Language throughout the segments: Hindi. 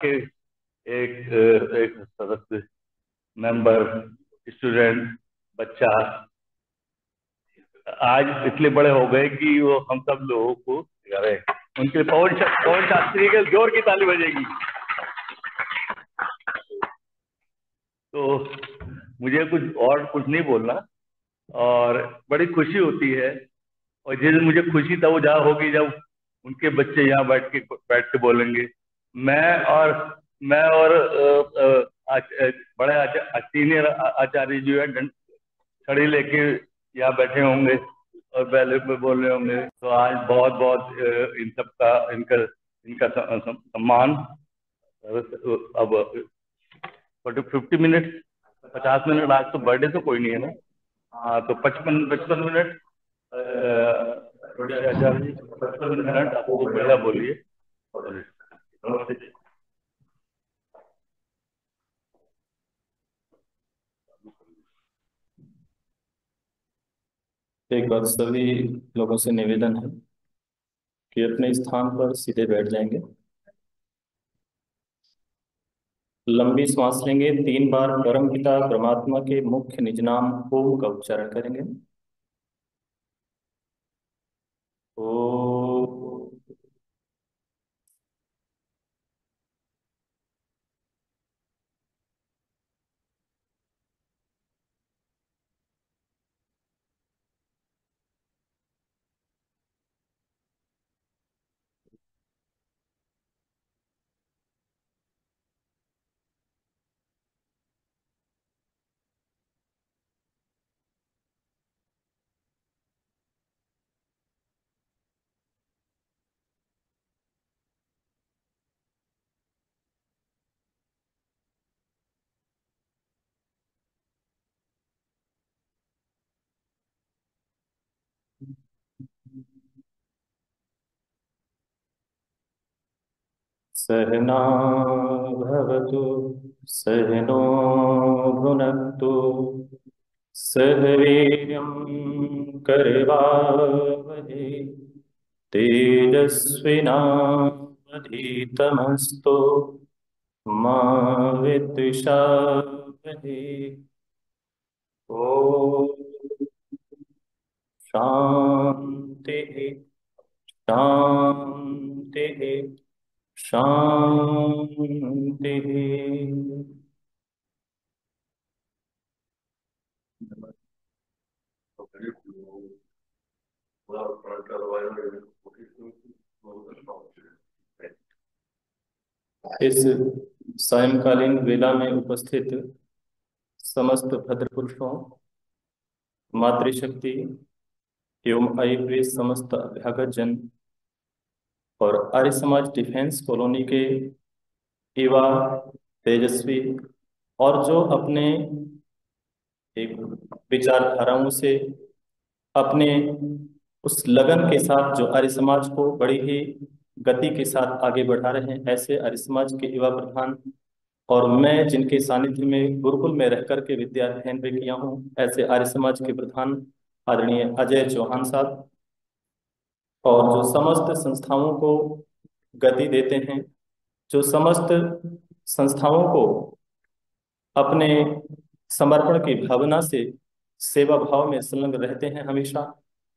के एक सदस्य, मेंबर, स्टूडेंट, बच्चा आज इतने बड़े हो गए कि वो हम सब लोगों को अरे उनके पवन शास्त्री के जोर की ताली बजेगी। तो मुझे कुछ नहीं बोलना, और बड़ी खुशी होती है। और जिस दिन मुझे खुशी तब वो जहाँ होगी जब उनके बच्चे यहाँ बैठ के बोलेंगे। मैं और मैं और बड़े सीनियर आचार्य जो है छड़ी लेके यहाँ बैठे होंगे और बैले पे बोल रहे होंगे। तो आज बहुत बहुत इन सब का इनका इनका सम्मान। अब 50 मिनट, 50 मिनट, आज तो बर्थडे तो कोई नहीं है ना। हाँ, तो 55 55 मिनट। थोड़े आचार्य जी 55 मिनट आपको बढ़िया बोलिए। एक बार सभी लोगों से निवेदन है कि अपने स्थान पर सीधे बैठ जाएंगे। लंबी सांस लेंगे, 3 बार परमपिता परमात्मा के मुख्य निज नाम ओम का उच्चारण करेंगे। ओ। सहना भवतु, सहनो भुनक्तु, सह वीर्यं करवावहै, तेजस्विनावधीतमस्तु मा विद्विषावहै। ओ शांति शांति शांति। इस सायंकालीन वेला में उपस्थित समस्त भद्र पुरुषों, मातृशक्ति एवं आए हुए समस्त अभ्यागत जन और आर्य समाज डिफेंस कॉलोनी के युवा, तेजस्वी और जो अपने एक विचारधाराओं से, अपने उस लगन के साथ जो आर्य समाज को बड़ी ही गति के साथ आगे बढ़ा रहे हैं, ऐसे आर्य समाज के युवा प्रधान और मैं जिनके सानिध्य में गुरुकुल में रह करके विद्या अध्ययन भी किया हूँ, ऐसे आर्य समाज के प्रधान आदरणीय अजय चौहान साहब, और जो समस्त संस्थाओं को गति देते हैं, जो समस्त संस्थाओं को अपने समर्पण की भावना से सेवा भाव में संलग्न रहते हैं हमेशा,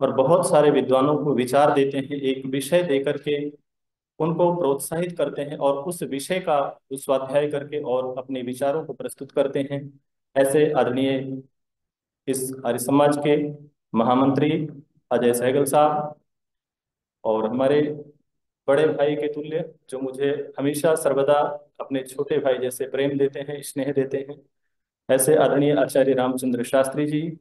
और बहुत सारे विद्वानों को विचार देते हैं, एक विषय देकर के उनको प्रोत्साहित करते हैं और उस विषय का स्वाध्याय करके और अपने विचारों को प्रस्तुत करते हैं। ऐसे आदरणीय इस आर्य समाज के महामंत्री अजय सहगल साहब, और हमारे बड़े भाई के तुल्य जो मुझे हमेशा सर्वदा अपने छोटे भाई जैसे प्रेम देते हैं, स्नेह देते हैं, ऐसे आदरणीय आचार्य रामचंद्र शास्त्री जी,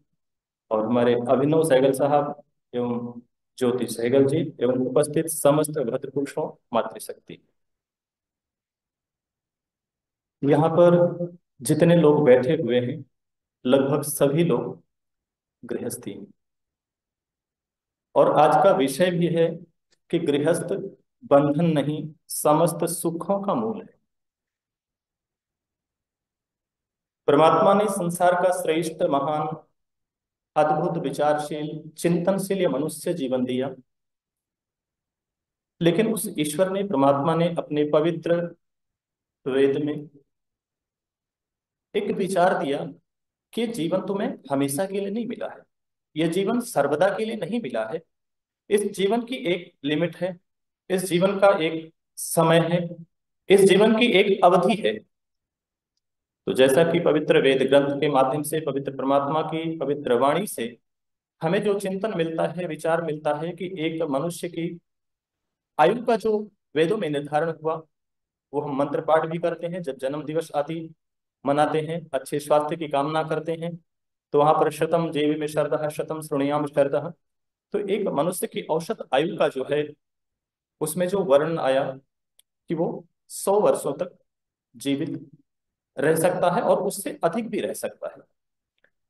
और हमारे अभिनव सहगल साहब एवं ज्योति सहगल जी, एवं उपस्थित समस्त भद्र पुरुषों, मातृशक्ति। यहाँ पर जितने लोग बैठे हुए हैं, लगभग सभी लोग गृहस्थी हैं। और आज का विषय भी है कि गृहस्थ बंधन नहीं, समस्त सुखों का मूल है। परमात्मा ने संसार का श्रेष्ठ, महान, अद्भुत, विचारशील, चिंतनशील या मनुष्य जीवन दिया, लेकिन उस ईश्वर ने, परमात्मा ने अपने पवित्र वेद में एक विचार दिया कि जीवन तुम्हें हमेशा के लिए नहीं मिला है, यह जीवन सर्वदा के लिए नहीं मिला है। इस जीवन की एक लिमिट है, इस जीवन का एक समय है, इस जीवन की एक अवधि है। तो जैसा कि पवित्र वेद ग्रंथ के माध्यम से, पवित्र परमात्मा की पवित्र वाणी से हमें जो चिंतन मिलता है, विचार मिलता है कि एक मनुष्य की आयु का जो वेदों में निर्धारण हुआ, वो हम मंत्र पाठ भी करते हैं जब जन्म दिवस आदि मनाते हैं, अच्छे स्वास्थ्य की कामना करते हैं, तो वहां पर शतम जेवी में शरदः शतम श्रृणुयाम शरदः। तो एक मनुष्य की औसत आयु का जो है, उसमें जो वर्णन आया कि वो 100 वर्षों तक जीवित रह सकता है और उससे अधिक भी रह सकता है।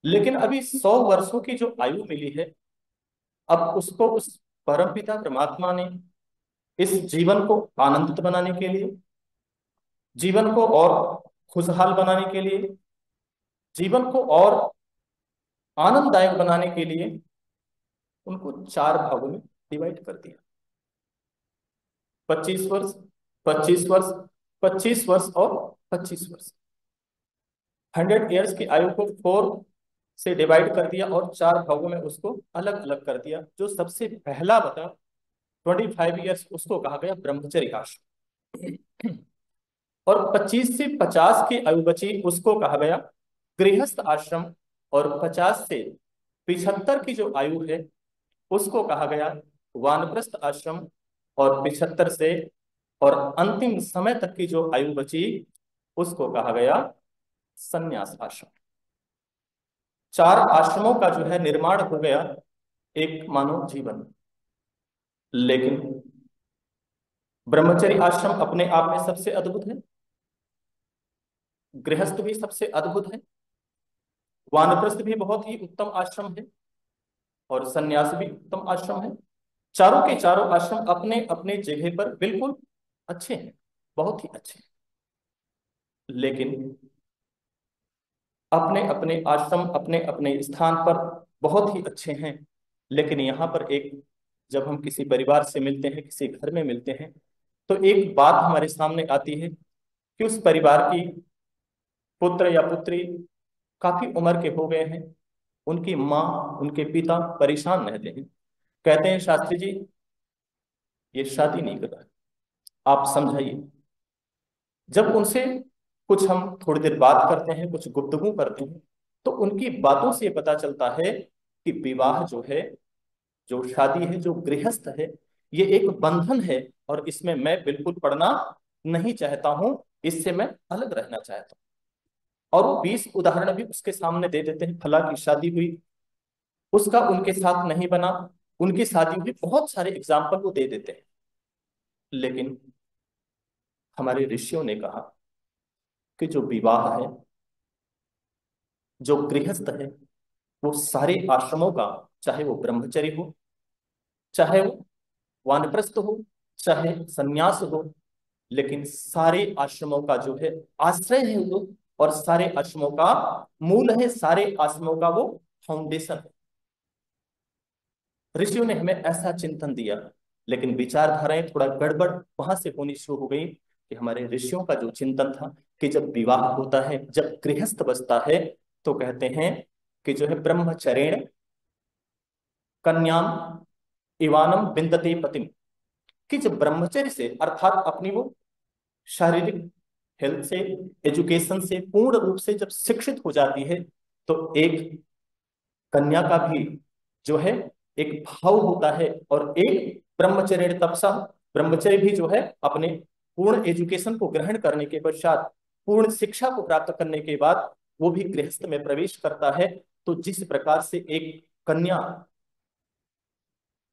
लेकिन अभी 100 वर्षों की जो आयु मिली है, अब उसको उस परमपिता परमात्मा ने इस जीवन को आनंदित बनाने के लिए, जीवन को और खुशहाल बनाने के लिए, जीवन को और आनंददायक बनाने के लिए उनको 4 भागों में डिवाइड कर दिया। 25 वर्ष, 25 वर्ष, 25 वर्ष और 25 वर्ष। 100 ईयर्स की आयु को 4 से डिवाइड कर दिया और 4 भागों में उसको अलग अलग कर दिया। जो सबसे पहला बता 25 ईयर्स, उसको कहा गया ब्रह्मचर्य आश्रम। और 25 से 50 की आयु बची, उसको कहा गया गृहस्थ आश्रम। और 50 से 75 की जो आयु है, उसको कहा गया वानप्रस्थ आश्रम। और 75 से और अंतिम समय तक की जो आयु बची, उसको कहा गया संन्यास आश्रम। 4 आश्रमों का जो है निर्माण हो गया एक मानव जीवन। लेकिन ब्रह्मचर्य आश्रम अपने आप में सबसे अद्भुत है, गृहस्थ भी सबसे अद्भुत है, वानप्रस्थ भी बहुत ही उत्तम आश्रम है, और संन्यास भी उत्तम आश्रम है। चारों के चारों आश्रम अपने अपने जगह पर बिल्कुल अच्छे हैं, बहुत ही अच्छे हैं। लेकिन अपने अपने आश्रम अपने अपने स्थान पर बहुत ही अच्छे हैं। लेकिन यहाँ पर एक, जब हम किसी परिवार से मिलते हैं, किसी घर में मिलते हैं, तो एक बात हमारे सामने आती है कि उस परिवार की पुत्र या पुत्री काफी उम्र के हो गए हैं, उनकी माँ, उनके पिता परेशान रहते हैं, कहते हैं शास्त्री जी ये शादी नहीं कर रहा, आप समझाइए। जब उनसे कुछ हम थोड़ी देर बात करते हैं, कुछ गुफ्तगू करते हैं, तो उनकी बातों से पता चलता है कि विवाह जो है, जो शादी है, जो गृहस्थ है, ये एक बंधन है और इसमें मैं बिल्कुल पड़ना नहीं चाहता हूं, इससे मैं अलग रहना चाहता हूं। और वो 20 उदाहरण भी उसके सामने दे देते हैं, फला की शादी हुई, उसका उनके साथ नहीं बना, उनकी शादी हुई, बहुत सारे एग्जाम्पल वो दे देते हैं। लेकिन हमारे ऋषियों ने कहा कि जो विवाह है, जो गृहस्थ है, वो सारे आश्रमों का, चाहे वो ब्रह्मचर्य हो, चाहे वो वानप्रस्थ हो, चाहे संन्यास हो, लेकिन सारे आश्रमों का जो है आश्रय है वो, और सारे आश्रमों का मूल है, सारे आश्रमों का वो फाउंडेशन है। ऋषियों ने हमें ऐसा चिंतन दिया। लेकिन विचारधाराएं थोड़ा गड़बड़ वहां से होनी शुरू हो गई कि हमारे ऋषियों का जो चिंतन था कि जब विवाह होता है, जब गृहस्थ बसता है, तो कहते हैं कि जो है ब्रह्मचर्येण कन्याम इवानम विंदते पतिम, कि जब ब्रह्मचर्य से, अर्थात अपनी वो शारीरिक हेल्थ से, एजुकेशन से पूर्ण रूप से जब शिक्षित हो जाती है, तो एक कन्या का भी जो है एक भाव होता है। और एक ब्रह्मचर्य तपसा, ब्रह्मचर्य भी जो है अपने पूर्ण एजुकेशन को ग्रहण करने के पश्चात, पूर्ण शिक्षा को प्राप्त करने के बाद वो भी गृहस्थ में प्रवेश करता है। तो जिस प्रकार से एक कन्या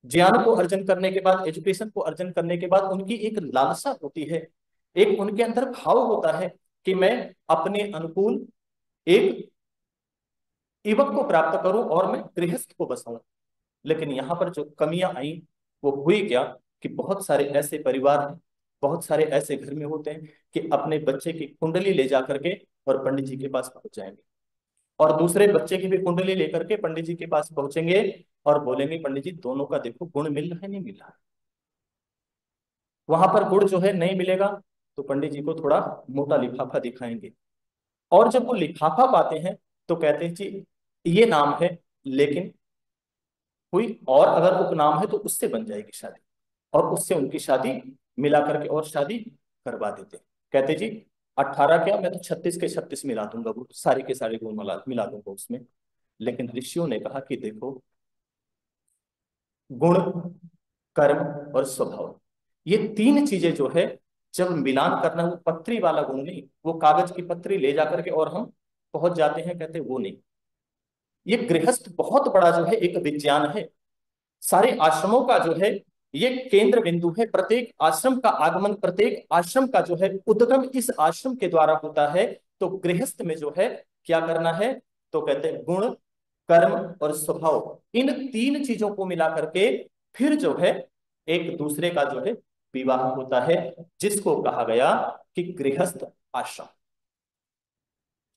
ज्ञान को अर्जन करने के बाद, एजुकेशन को अर्जन करने के बाद उनकी एक लालसा होती है, एक उनके अंदर भाव होता है कि मैं अपने अनुकूल एक युवक को प्राप्त करूं और मैं गृहस्थ को बसाऊं। लेकिन यहाँ पर जो कमियां आई वो हुई क्या कि बहुत सारे ऐसे परिवार हैं, बहुत सारे ऐसे घर में होते हैं कि अपने बच्चे की कुंडली ले जा करके और पंडित जी के पास पहुंच जाएंगे, और दूसरे बच्चे की भी कुंडली लेकर के पंडित जी के पास पहुंचेंगे और बोलेंगे पंडित जी दोनों का देखो गुण मिल रहा है नहीं मिल रहा है। वहां पर गुण जो है नहीं मिलेगा तो पंडित जी को थोड़ा मोटा लिफाफा दिखाएंगे, और जब वो लिफाफा पाते हैं तो कहते हैं जी ये नाम है, लेकिन कोई और अगर उपनाम है तो उससे बन जाएगी शादी, और उससे उनकी शादी मिला करके और शादी करवा देते हैं। कहते जी 18 क्या, मैं तो 36 के 36 मिला दूंगा, वो सारे के सारे गुण मिला मिला दूंगा उसमें। लेकिन ऋषियों ने कहा कि देखो, गुण, कर्म और स्वभाव, ये तीन चीजें जो है जब मिलान करना, वो पत्री वाला गुण नहीं, वो कागज की पत्री ले जाकर के और हम पहुंच जाते हैं, कहते वो नहीं। ये गृहस्थ बहुत बड़ा जो है एक विज्ञान है, सारे आश्रमों का जो है ये केंद्र बिंदु है। प्रत्येक आश्रम का आगमन, प्रत्येक आश्रम का जो है उद्गम इस आश्रम के द्वारा होता है। तो गृहस्थ में जो है क्या करना है, तो कहते हैं गुण, कर्म और स्वभाव, इन तीन चीजों को मिला करके फिर जो है एक दूसरे का जो है विवाह होता है, जिसको कहा गया कि गृहस्थ आश्रम।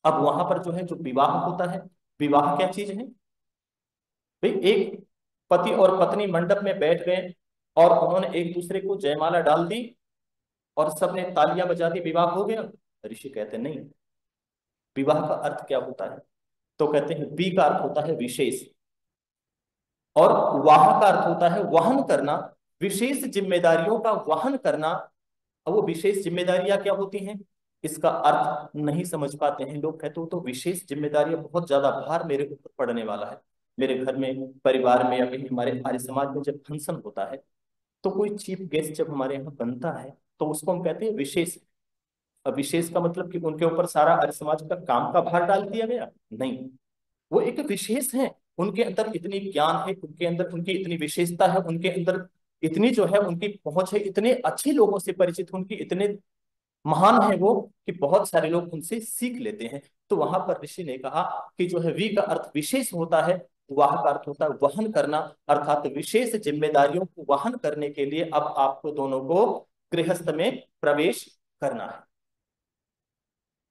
अब वहां पर जो है जो विवाह होता है, विवाह क्या चीज है भाई? एक पति और पत्नी मंडप में बैठ गए और उन्होंने एक दूसरे को जयमाला डाल दी और सबने तालियां बजा दी, विवाह हो गया? ऋषि कहते नहीं। विवाह का अर्थ क्या होता है? तो कहते हैं वी का अर्थ होता है विशेष, और वाह का अर्थ होता है वहन करना, विशेष जिम्मेदारियों का वहन करना। अब वो विशेष जिम्मेदारियां क्या होती हैं, इसका अर्थ नहीं समझ पाते हैं लोग। कहते हो तो विशेष जिम्मेदारियां, बहुत ज्यादा भार मेरे ऊपर पड़ने वाला है। मेरे घर में, परिवार में, या कहीं हमारे आर्य समाज में जब फंक्शन होता है, तो कोई चीफ गेस्ट जब हमारे यहाँ बनता है, तो उसको हम कहते हैं विशेष। अब विशेष का मतलब कि उनके ऊपर सारा आर्य समाज का काम का भार डाल दिया गया? नहीं, वो एक विशेष है, उनके अंदर इतनी ज्ञान है, उनके अंदर उनकी इतनी विशेषता है, उनके अंदर इतनी जो है उनकी पहुंच है, इतने अच्छे लोगों से परिचित, उनकी इतने महान है वो, कि बहुत सारे लोग उनसे सीख लेते हैं। तो वहां पर ऋषि ने कहा कि जो है वी का अर्थ विशेष होता है, वाह का अर्थ होता है वहन करना, अर्थात विशेष जिम्मेदारियों को वहन करने के लिए अब आपको दोनों को गृहस्थ में प्रवेश करना है।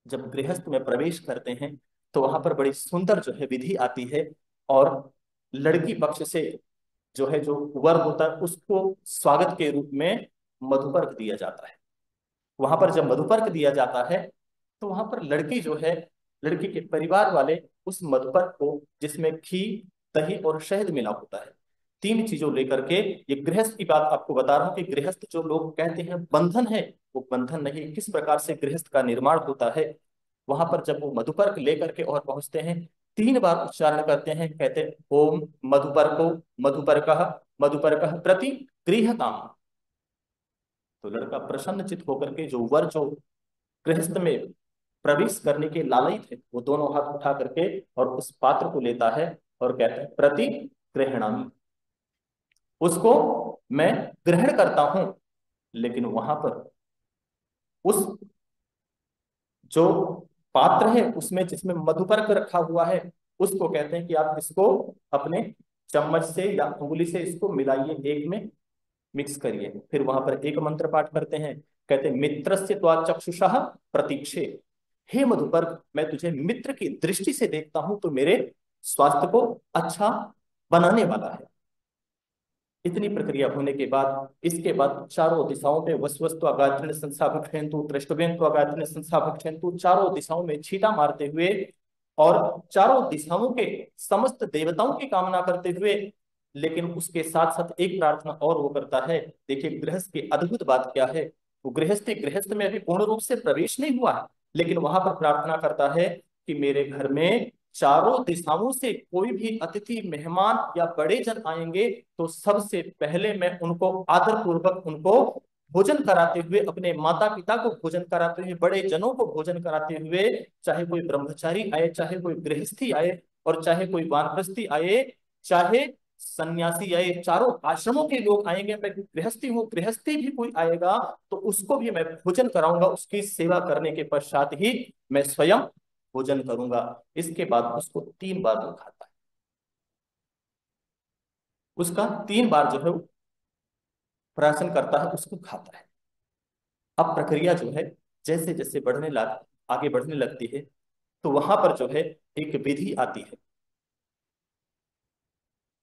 जब गृहस्थ में प्रवेश करते हैं तो वहां पर बड़ी सुंदर जो है विधि आती है, और लड़की पक्ष से जो है जो वर होता है उसको स्वागत के रूप में मधुपर्क दिया जाता है। वहां पर जब मधुपर्क दिया जाता है तो वहां पर लड़की जो है, लड़की के परिवार वाले उस मधुपर्क को, जिसमें घी, दही और शहद मिला होता है, तीन चीजों लेकर के, ये गृहस्थ की बात आपको बता रहा हूं कि गृहस्थ जो लोग कहते हैं बंधन है, वो बंधन नहीं, किस प्रकार से गृहस्थ का निर्माण होता है। वहां पर जब वो मधुपर्क लेकर के और पहुंचते हैं, तीन बार उच्चारण करते हैं, कहते हैं ओम मधुपर्को मधुपर्कः मधुपर्कः प्रति गृहताम। तो लड़का प्रसन्न चित्त होकर के, जो वर जो गृहस्थ में प्रवेश करने के लालयित है, वो दोनों हाथ उठा करके और उस पात्र को लेता है और कहता है प्रति ग्रहणामि, उसको मैं ग्रहण करता हूं। लेकिन वहां पर उस जो पात्र है उसमें, जिसमें मधुपर्क रखा हुआ है, उसको कहते हैं कि आप इसको अपने चम्मच से या उंगली से इसको मिलाइए, एक में मिक्स करिए। फिर वहां पर एक मंत्र पाठ करते हैं, कहते हैं मित्रस्य त्वा चक्षुषः प्रतीक्षे, हे मधुपर्क, मैं तुझे मित्र की दृष्टि से देखता हूं तो मेरे स्वास्थ्य को अच्छा बनाने वाला है। इतनी प्रक्रिया होने के बाद, इसके बाद चारों दिशाओं में वस्वस्त्वा गायत्रीण संस्था भक्षयन्तु त्रिष्टुभ्यन्त्वा गायत्रीण संस्था भक्षयन्तु, चारों दिशाओं में छींटा मारते हुए और चारों दिशाओं के समस्त देवताओं की कामना करते हुए। लेकिन उसके साथ साथ एक प्रार्थना और वो करता है। देखिए गृहस्थ की अद्भुत बात क्या है, वो गृहस्थ में अभी पूर्ण रूप से प्रवेश नहीं हुआ है, लेकिन वहां पर प्रार्थना करता है कि मेरे घर में चारों दिशाओं से कोई भी अतिथि, मेहमान या बड़े जन आएंगे तो सबसे पहले मैं उनको आदर पूर्वक उनको भोजन कराते हुए, अपने माता पिता को भोजन कराते हुए, बड़े जनों को भोजन कराते हुए, चाहे कोई ब्रह्मचारी आए, चाहे कोई गृहस्थी आए, और चाहे कोई वानप्रस्थी आए, चाहे सन्यासी आए, चारों आश्रमों के लोग आएंगे, मैं गृहस्थी हूँ, गृहस्थी भी कोई आएगा तो उसको भी मैं भोजन कराऊंगा, उसकी सेवा करने के पश्चात ही मैं स्वयं भोजन करूंगा। इसके बाद उसको 3 बार वो खाता है, उसका 3 बार जो है वो प्राशन करता है, उसको खाता है। अब प्रक्रिया जो है जैसे जैसे आगे बढ़ने लगती है, तो वहां पर जो है एक विधि आती है।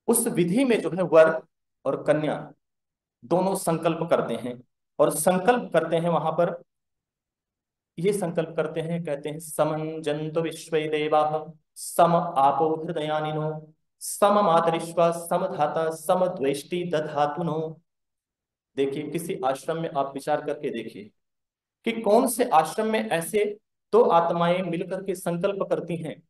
उस विधि में जो है वर और कन्या दोनों संकल्प करते हैं, और संकल्प करते हैं वहां पर ये संकल्प करते हैं, कहते हैं समं जन्तु विश्वे देवाः सम आपो हृदयानिनो सम मातरिश्वा सम धाता सम द्वेष्टि दधातुनो। देखिए किसी आश्रम में आप विचार करके देखिए कि कौन से आश्रम में ऐसे दो आत्माएं मिलकर के संकल्प करती हैं,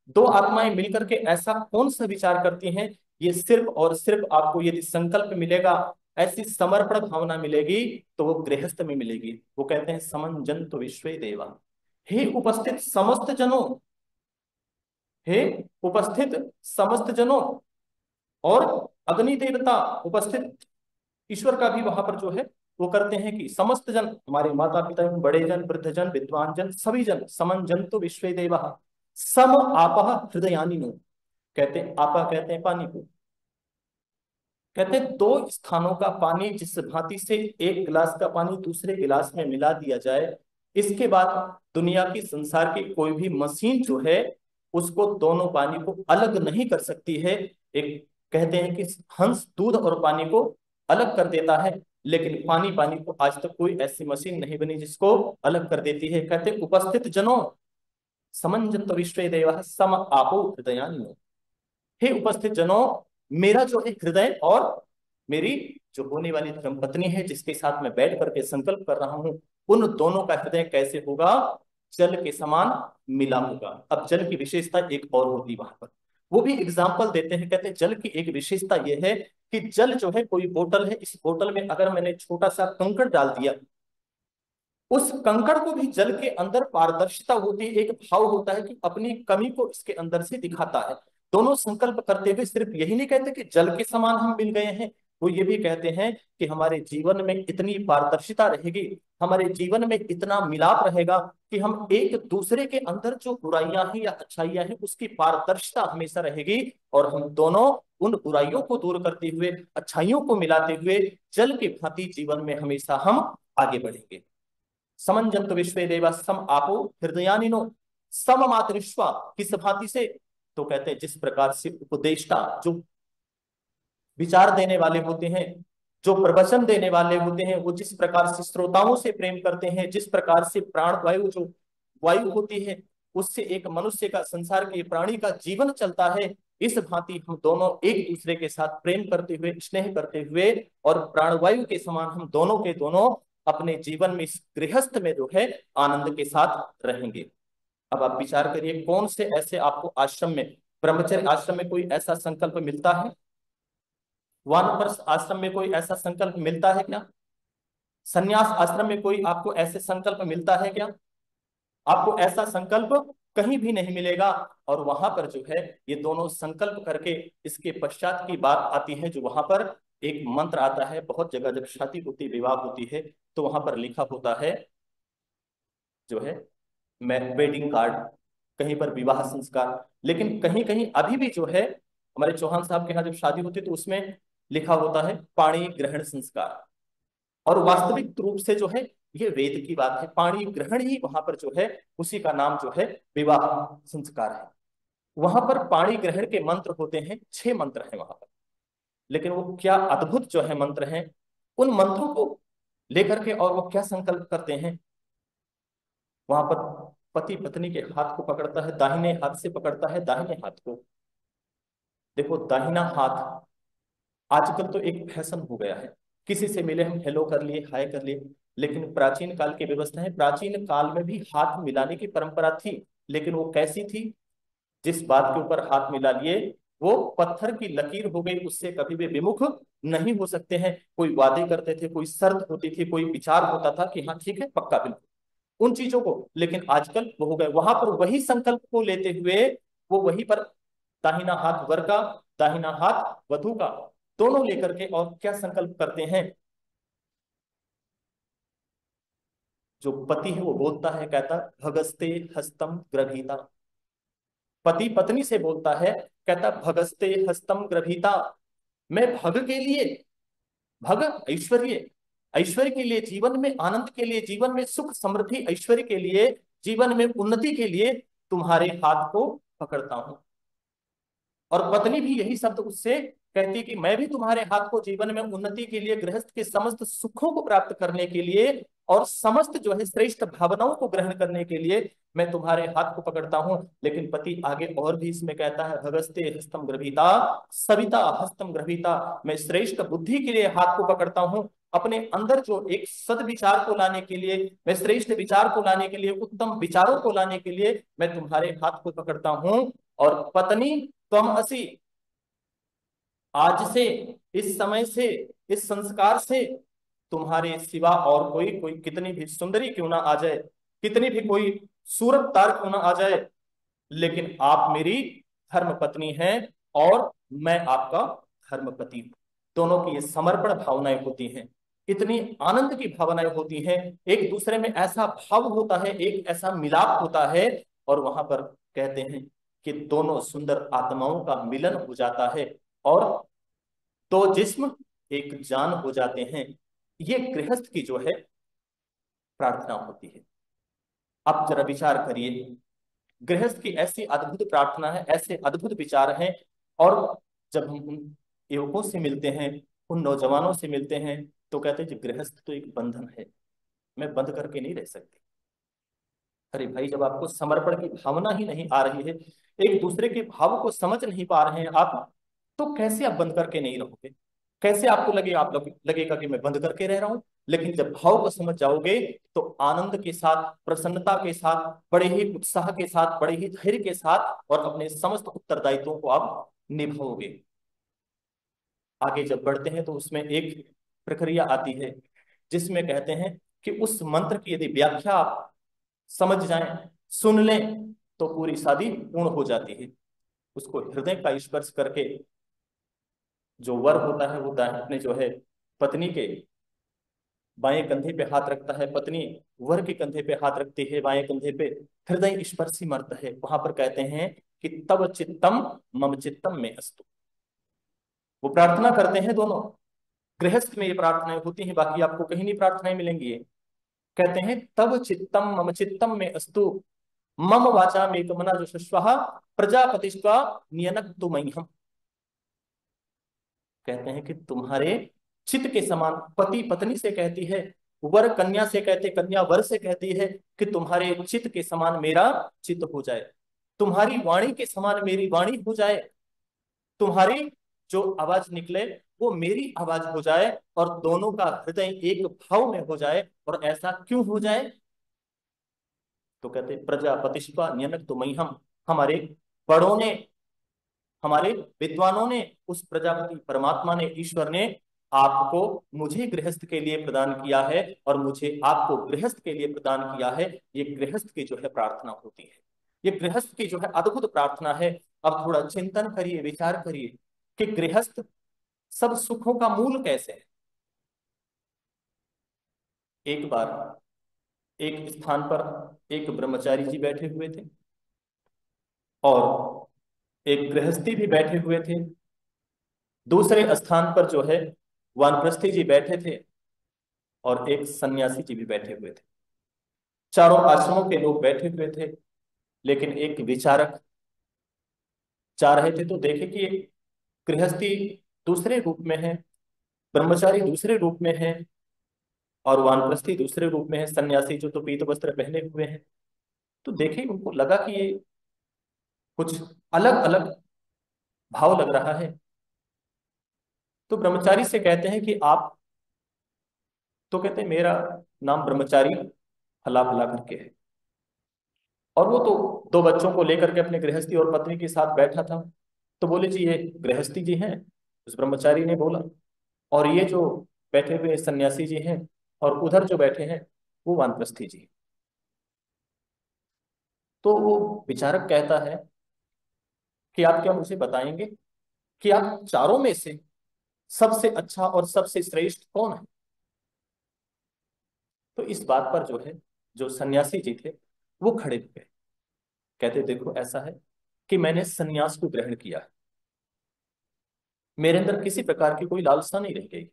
दो आत्माएं मिलकर के ऐसा कौन सा विचार करती हैं। ये सिर्फ और सिर्फ आपको यदि संकल्प मिलेगा, ऐसी समर्पण भावना मिलेगी, तो वो गृहस्थ में मिलेगी। वो कहते हैं समं जन्तु विश्वे देवा। हे उपस्थित समस्त जनों, हे उपस्थित समस्त जनों, और अग्नि देवता उपस्थित ईश्वर का भी वहां पर जो है वो करते हैं कि समस्त जन, हमारे माता पिता बड़े जन वृद्ध जन विद्वान जन सभी जन, समं जन्तु विश्वे देवा सम आपः हृदयानिनो। कहते हैं आपा कहते हैं पानी को, कहते हैं दो स्थानों का पानी जिस भांति से एक गिलास का पानी दूसरे गिलास में मिला दिया जाए, इसके बाद दुनिया की संसार की कोई भी मशीन जो है उसको दोनों पानी को अलग नहीं कर सकती है। एक कहते हैं कि हंस दूध और पानी को अलग कर देता है, लेकिन पानी पानी को आज तक कोई ऐसी मशीन नहीं बनी जिसको अलग कर देती है। कहते हैं उपस्थित जनों समं जन्तु विश्वे देवः सम आपो हृदयानिनो। हे उपस्थित जनों, मेरा जो है हृदय और मेरी जो होने वाली धर्मपत्नी है जिसके साथ मैं बैठ करके संकल्प कर रहा हूं, उन दोनों का हृदय कैसे होगा, जल के समान मिला होगा। अब जल की विशेषता एक और होती वहां पर, वो भी एग्जाम्पल देते हैं। कहते हैं जल की एक विशेषता यह है कि जल जो है कोई बोतल है, इस बोतल में अगर मैंने छोटा सा कंकड़ डाल दिया, उस कंकड़ को भी जल के अंदर पारदर्शिता होती है, एक भाव होता है कि अपनी कमी को इसके अंदर से दिखाता है। दोनों संकल्प करते हुए सिर्फ यही नहीं कहते कि जल के समान हम मिल गए हैं, वो ये भी कहते हैं कि हमारे जीवन में इतनी पारदर्शिता रहेगी, हमारे जीवन में इतना मिलाप रहेगा कि हम एक दूसरे के अंदर जो बुराइयां हैं या अच्छाइयां हैं उसकी पारदर्शिता हमेशा रहेगी, और हम दोनों उन बुराइयों को दूर करते हुए अच्छाइयों को मिलाते हुए जल के भांति जीवन में हमेशा हम आगे बढ़ेंगे। समं जन्तु विश्वे देवा सम आपो हृदयानिनो सम मातरिश्वा, किस भांति से, तो कहते हैं जिस प्रकार से उपदेष्टा जो विचार देने वाले होते हैं, जो प्रवचन देने वाले होते हैं, वो जिस प्रकार से श्रोताओं से प्रेम करते हैं, जिस प्रकार से प्राण वायु जो वायु होती है उससे एक मनुष्य का, संसार के प्राणी का जीवन चलता है, इस भांति हम दोनों एक दूसरे के साथ प्रेम करते हुए स्नेह करते हुए और प्राणवायु के समान हम दोनों के दोनों अपने जीवन में इस गृहस्थ में जो है आनंद के साथ रहेंगे। अब आप विचार करिए कौन से ऐसे आपको आश्रम में, ब्रह्मचर्य आश्रम में कोई ऐसा संकल्प मिलता है, वानप्रस्थ आश्रम में कोई ऐसा संकल्प मिलता है क्या, संन्यास आश्रम में कोई आपको ऐसे संकल्प मिलता है क्या? आपको ऐसा संकल्प कहीं भी नहीं मिलेगा। और वहां पर जो है ये दोनों संकल्प करके इसके पश्चात की बात आती है, जो वहां पर एक मंत्र आता है। बहुत जगह जब शादी होती, विवाह होती है, तो वहां पर लिखा होता है जो है मैं वेडिंग कार्ड, कहीं पर विवाह संस्कार, लेकिन कहीं कहीं अभी भी जो है हमारे चौहान साहब के यहाँ जब शादी होती है तो उसमें लिखा होता है पाणी ग्रहण संस्कार। और वास्तविक रूप से जो है ये वेद की बात है, पाणी ग्रहण ही वहां पर जो है उसी का नाम जो है विवाह संस्कार है। वहां पर पाणी ग्रहण के मंत्र होते हैं, 6 मंत्र हैं वहां पर, लेकिन वो क्या अद्भुत जो है मंत्र हैं। उन मंत्रों को लेकर के और वो क्या संकल्प करते हैं, वहां पर पति पत्नी के हाथ को पकड़ता है, दाहिने हाथ से पकड़ता है दाहिने हाथ को। देखो दाहिना हाथ आजकल तो एक फैशन हो गया है, किसी से मिले हम हेलो कर लिए, हाय कर लिए, लेकिन प्राचीन काल की व्यवस्था है, प्राचीन काल में भी हाथ मिलाने की परंपरा थी। लेकिन वो कैसी थी, जिस बात के ऊपर हाथ मिला लिए वो पत्थर की लकीर हो गई, उससे कभी भी विमुख नहीं हो सकते हैं। कोई वादे करते थे, कोई शर्त होती थी, कोई विचार होता था कि हाँ ठीक है पक्का बिल्कुल उन चीजों को, लेकिन आजकल वो हो गए। वहां पर वही संकल्प को लेते हुए वो वहीं पर दाहिना हाथ वर का, दाहिना हाथ वधु का, दोनों लेकर के और क्या संकल्प करते हैं। जो पति है वो बोलता है, कहता भगस्ते हस्तम ग्रभीता, पति पत्नी से बोलता है, कहता भगस्ते हस्तम ग्रभीता, मैं भग के लिए, भग ऐश्वर्य, ऐश्वर्य के लिए, जीवन में आनंद के लिए, जीवन में सुख समृद्धि ऐश्वर्य के लिए, जीवन में उन्नति के लिए तुम्हारे हाथ को पकड़ता हूं। और पत्नी भी यही शब्द उससे कहती कि मैं भी तुम्हारे हाथ को जीवन में उन्नति के लिए, गृहस्थ के समस्त सुखों को प्राप्त करने के लिए और समस्त जो है श्रेष्ठ भावनाओं को ग्रहण करने के लिए मैं तुम्हारे हाथ को पकड़ता हूं। लेकिन पति आगे और भी इसमें कहता है, भगस्ते हस्तम ग्रहीता सविता हस्तम ग्रहीता, मैं श्रेष्ठ बुद्धि के लिए हाथ को पकड़ता हूं, अपने अंदर जो एक सदविचार को लाने के लिए, मैं श्रेष्ठ विचार को लाने के लिए, उत्तम विचारों को लाने के लिए मैं तुम्हारे हाथ को पकड़ता हूं। और पत्नी त्वम असि, आज से, इस समय से, इस संस्कार से तुम्हारे सिवा और कोई, कोई कितनी भी सुंदरी क्यों ना आ जाए, कितनी भी कोई सूरतदार क्यों ना आ जाए, लेकिन आप मेरी धर्म पत्नी हैं और मैं आपका धर्म पति हूं। दोनों की ये समर्पण भावनाएं होती हैं, इतनी आनंद की भावनाएं होती हैं, एक दूसरे में ऐसा भाव होता है, एक ऐसा मिलाप होता है। और वहां पर कहते हैं कि दोनों सुंदर आत्माओं का मिलन हो जाता है और दो जिस्म एक जान हो जाते हैं। ये गृहस्थ की जो है प्रार्थना होती है। आप जरा विचार करिए, गृहस्थ की ऐसी अद्भुत प्रार्थना है, ऐसे अद्भुत विचार हैं। और जब हम उन युवकों से मिलते हैं, उन नौजवानों से मिलते हैं, तो कहते हैं कि गृहस्थ तो एक बंधन है, मैं बंद करके नहीं रह सकती। अरे भाई, जब आपको समर्पण की भावना ही नहीं आ रही है, एक दूसरे के भाव को समझ नहीं पा रहे हैं आप, तो कैसे आप बंद करके नहीं रहोगे? कैसे आपको लगेगा कि मैं बंद करके रह रहा हूं? लेकिन जब भाव को समझ जाओगे तो आनंद के साथ, प्रसन्नता के साथ, बड़े ही उत्साह के साथ, बड़े ही धैर्य के साथ और अपने समस्त उत्तरदायित्वों को आप निभाओगे। आगे जब बढ़ते हैं तो उसमें एक प्रक्रिया आती है जिसमें कहते हैं कि उस मंत्र की यदि व्याख्या आप समझ जाएं, सुन लें, तो पूरी शादी पूर्ण हो जाती है। उसको हृदय का स्पर्श करके जो वर होता है वो अपने जो है पत्नी के बाएं कंधे पे हाथ रखता है, पत्नी वर के कंधे पे हाथ रखती है, बाएं कंधे पे, हृदय स्पर्शी मंत्र है। वहां पर कहते हैं कि तव चित्तम मम चित्तम में अस्तु। वो प्रार्थना करते हैं दोनों, गृहस्थ में ये प्रार्थनाएं होती हैं, बाकी आपको कहीं नहीं प्रार्थनाएं मिलेंगी ये। कहते हैं तव चित्तम मम चित्तम में अस्तु, मम वाचा में कमना जो शश्वः प्रजापतिष्वा नियनक तुमह्यम। कहते हैं कि तुम्हारे चित्त के समान, पति पत्नी से कहती है, वर कन्या से कहते, कन्या वर से कहती है कि तुम्हारे चित्त के समान मेरा चित्त हो जाए, तुम्हारी वाणी के समान मेरी वाणी हो जाए, तुम्हारी जो आवाज निकले वो मेरी आवाज हो जाए और दोनों का हृदय एक भाव में हो जाए। और ऐसा क्यों हो जाए? तो कहते प्रजापतिष्वा नियनक तुमह्यम, हमारे बड़ों ने, हमारे विद्वानों ने, उस प्रजापति परमात्मा ने, ईश्वर ने आपको मुझे गृहस्थ के लिए प्रदान किया है और मुझे आपको गृहस्थ के लिए प्रदान किया है। ये गृहस्थ की जो है प्रार्थना होती है, ये गृहस्थ की जो है अद्भुत प्रार्थना है। अब थोड़ा चिंतन करिए, विचार करिए कि गृहस्थ सब सुखों का मूल कैसे है। एक बार एक स्थान पर एक ब्रह्मचारी जी बैठे हुए थे और एक गृहस्थी भी बैठे हुए थे। दूसरे स्थान पर जो है वानप्रस्थी जी बैठे थे और एक सन्यासी जी भी बैठे हुए थे। चारों आश्रमों के लोग बैठे हुए थे, लेकिन एक विचारक जा रहे थे तो देखे कि गृहस्थी दूसरे रूप में है, ब्रह्मचारी दूसरे रूप में है और वानप्रस्थी दूसरे रूप में है, सन्यासी जो तो पीत वस्त्र पहने हुए हैं। तो देखे, उनको लगा कि ये कुछ अलग अलग भाव लग रहा है। तो ब्रह्मचारी से कहते हैं कि आप, तो कहते हैं मेरा नाम ब्रह्मचारी फला फला करके है। और वो तो दो बच्चों को लेकर के अपने गृहस्थी और पत्नी के साथ बैठा था। तो बोले जी ये गृहस्थी जी हैं। उस ब्रह्मचारी ने बोला, और ये जो बैठे हुए सन्यासी जी हैं और उधर जो बैठे हैं वो वानप्रस्थी जी। तो वो विचारक कहता है कि आप क्या मुझे बताएंगे कि आप चारों में से सबसे अच्छा और सबसे श्रेष्ठ कौन है? तो इस बात पर जो है, जो सन्यासी जी थे वो खड़े हुए, कहते देखो ऐसा है कि मैंने सन्यास को ग्रहण किया है, मेरे अंदर किसी प्रकार की कोई लालसा नहीं रह गई,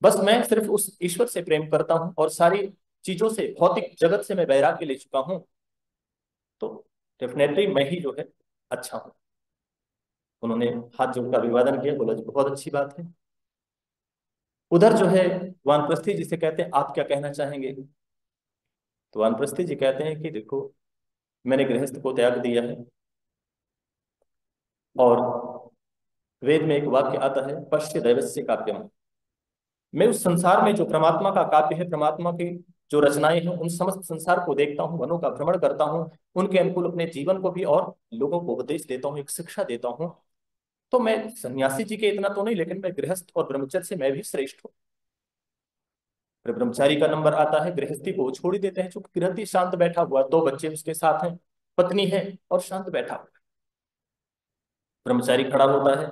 बस मैं सिर्फ उस ईश्वर से प्रेम करता हूं और सारी चीजों से, भौतिक जगत से मैं वैराग्य ले चुका हूं। तो डेफिनेटली मैं ही जो है अच्छा हूं। उन्होंने हाथ जोड़कर अभिवादन किया, बोला जी बहुत अच्छी बात है। उधर जो है वानप्रस्थी जी से कहते हैं आप क्या कहना चाहेंगे। तो वानप्रस्थी जी कहते हैं कि देखो, मैंने गृहस्थ को त्याग दिया है, और वेद में एक वाक्य आता है, पश्य दैवस्य काव्यम। मैं उस संसार में जो परमात्मा का काव्य है, परमात्मा की जो रचनाएं हैं, उन समस्त संसार को देखता हूँ, वनों का भ्रमण करता हूँ, उनके अनुकूल अपने जीवन को भी और लोगों को उपदेश देता हूँ, एक शिक्षा देता हूँ। तो मैं सन्यासी जी के इतना तो नहीं, लेकिन मैं गृहस्थ और ब्रह्मचर्य से मैं भी श्रेष्ठ हूँ। फिर ब्रह्मचारी का नंबर आता है, गृहस्थी को वो छोड़ ही देते हैं, चूंकि गृहस्थी शांत बैठा हुआ, 2 बच्चे उसके साथ हैं, पत्नी है और शांत बैठा हुआ। ब्रह्मचारी खड़ा होता है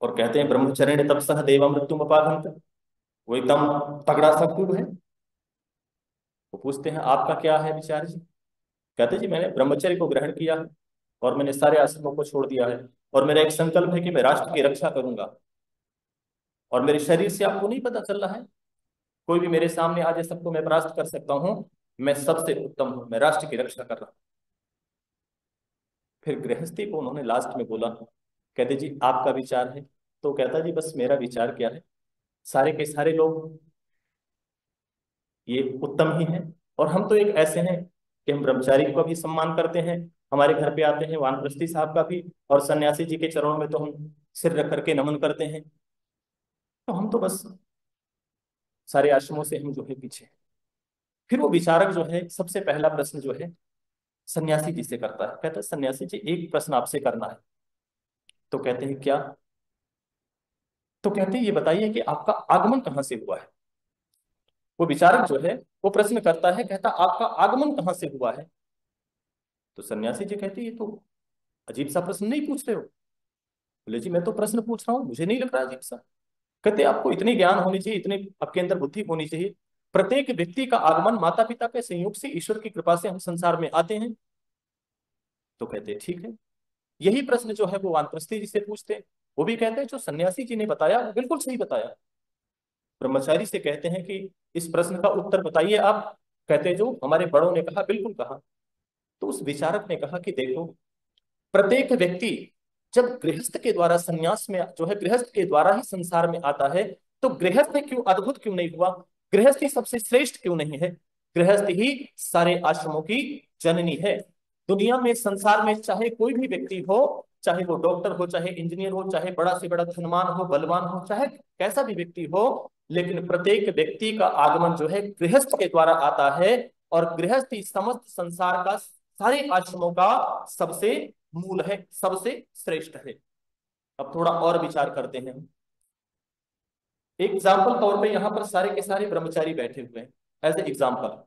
और कहते हैं, ब्रह्मचर्य तपसः देवा मृत्युम अपागंत। वो एकदम तगड़ा सा खूब है। वो पूछते हैं आपका क्या है विचार जी। कहते जी मैंने ब्रह्मचर्य को ग्रहण किया है, और मैंने सारे आश्रमों को छोड़ दिया है, और मेरा एक संकल्प है कि मैं राष्ट्र की रक्षा करूंगा। और मेरे शरीर से आपको नहीं पता चल रहा है, कोई भी मेरे सामने आ जाए, सबको मैं परास्त कर सकता हूँ, मैं सबसे उत्तम हूँ, मैं राष्ट्र की रक्षा कर रहा हूँ। फिर गृहस्थी को उन्होंने लास्ट में बोला, कहते जी आपका विचार है। तो कहता जी बस मेरा विचार क्या है, सारे के सारे लोग ये उत्तम ही हैं, और हम तो एक ऐसे हैं कि हम ब्रह्मचारी का भी सम्मान करते हैं, हमारे घर पे आते हैं वानप्रस्थी साहब का भी, और सन्यासी जी के चरणों में तो हम सिर रख करके नमन करते हैं। तो हम तो बस सारे आश्रमों से हम जो है पीछे हैं। फिर वो विचारक जो है सबसे पहला प्रश्न जो है सन्यासी जी से करता है, कहता है सन्यासी जी एक प्रश्न आपसे करना है। तो कहते हैं क्या। तो कहते हैं ये बताइए कि आपका आगमन कहाँ से हुआ है। वो विचारक जो है वो प्रश्न करता है, कहता आपका आगमन कहाँ से हुआ है। तो सन्यासी जी कहते हैं ये तो अजीब सा प्रश्न नहीं पूछ रहे हो। बोले जी मैं तो प्रश्न पूछ रहा हूँ, मुझे नहीं लग रहा अजीब सा। कहते आपको इतनी ज्ञान होनी चाहिए, इतने आपके अंदर बुद्धि होनी चाहिए। प्रत्येक व्यक्ति का आगमन माता पिता के संयोग से, ईश्वर की कृपा से हम संसार में आते हैं। तो कहते हैं ठीक है। यही प्रश्न जो है वो वानप्रस्थी जी से पूछते हैं। वो भी कहते हैं जो सन्यासी जी ने बताया वो बिल्कुल सही बताया। ब्रह्मचारी से कहते हैं कि इस प्रश्न का उत्तर बताइए आप। कहते हैं जो हमारे बड़ों ने कहा बिल्कुल कहा। तो उस विचारक ने कहा कि देखो, प्रत्येक व्यक्ति जब गृहस्थ के द्वारा संन्यास में जो है, गृहस्थ के द्वारा ही संसार में आता है, तो गृहस्थ क्यों अद्भुत क्यों नहीं हुआ, गृहस्थ ही सबसे श्रेष्ठ क्यों नहीं है। गृहस्थ ही सारे आश्रमों की जननी है। दुनिया में संसार में चाहे कोई भी व्यक्ति हो, चाहे वो डॉक्टर हो, चाहे इंजीनियर हो, चाहे बड़ा से बड़ा धनवान हो, बलवान हो, चाहे कैसा भी व्यक्ति हो, लेकिन प्रत्येक व्यक्ति का आगमन जो है गृहस्थ के द्वारा आता है। और गृहस्थ ही समस्त संसार का, सारे आश्रमों का सबसे मूल है, सबसे श्रेष्ठ है। अब थोड़ा और विचार करते हैं। एग्जाम्पल तौर पे यहाँ पर सारे के सारे ब्रह्मचारी बैठे हुए हैं, एज ए एग्जाम्पल।